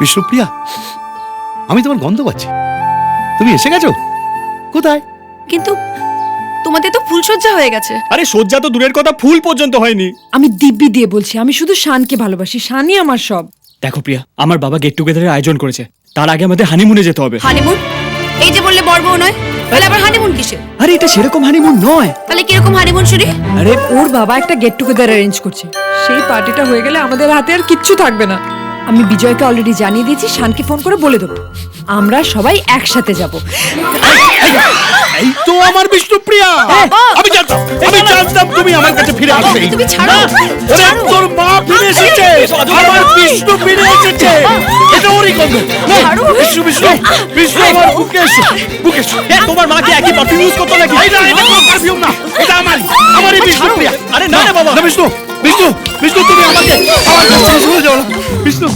বিষ্ণুপ্রিয়া, আমি তোমার গন্ধ পাচ্ছি। তুমি এসে গেছো? কোথায়? কিন্তু তোমাদের তো ফুলসজ্জা হয়ে গেছে। আরে সজ্জা তো দূরের কথা, ফুল পর্যন্ত হয়নি। আমি দিব্যি দিয়ে বলছি, আমি শুধু শানকে ভালোবাসি, শানই আমার সব। দেখো প্রিয়া, আমার বাবা গেট টুগেদারের আয়োজন করেছে, তার আগে আমাদের হানিমুনে যেতে হবে। হানিমুন? এই যে বললে বর বউ নয়, তাহলে আবার হানিমুন কিসে? আরে এটা সেরকম হানিমুন নয়। তাহলে কিরকম হানিমুন শুনি? আরে ওর বাবা একটা গেট টুগেদার অ্যারেঞ্জ করছে, সেই পার্টিটা হয়ে গেলে আমাদের হাতে আর কিচ্ছু থাকবে না। আমি বিজয়কে অলরেডি জানিয়ে দিয়েছি, শানকে ফোন করে বলে দেবো আমরা সবাই একসাথে যাব। এই তো আমার বিষ্ণুপ্রিয়া। আমি জানতাম তুমি আমার কাছে ফিরে আসবে। তুমি ছাড়ো। ওরে তোর মা ফিরে এসেছে, আমার বিষ্ণু ফিরে এসেছে। এটা ওরই গন্ধ। বিষ্ণু বিষ্ণু বিষ্ণু, আমার বুকে এসো, বুকে এসো। তোমার মাকে একই পারফিউম ইউজ করতে নাকি? এটা কোনো পারফিউম না, এটা আমারই বিষ্ণুপ্রিয়া। আরে না রে বাবা। বিষ্ণু বিষ্ণু বিষ্ণু, তুমি আমাকে আমার কাছে সরে যাও না বিষ্ণু।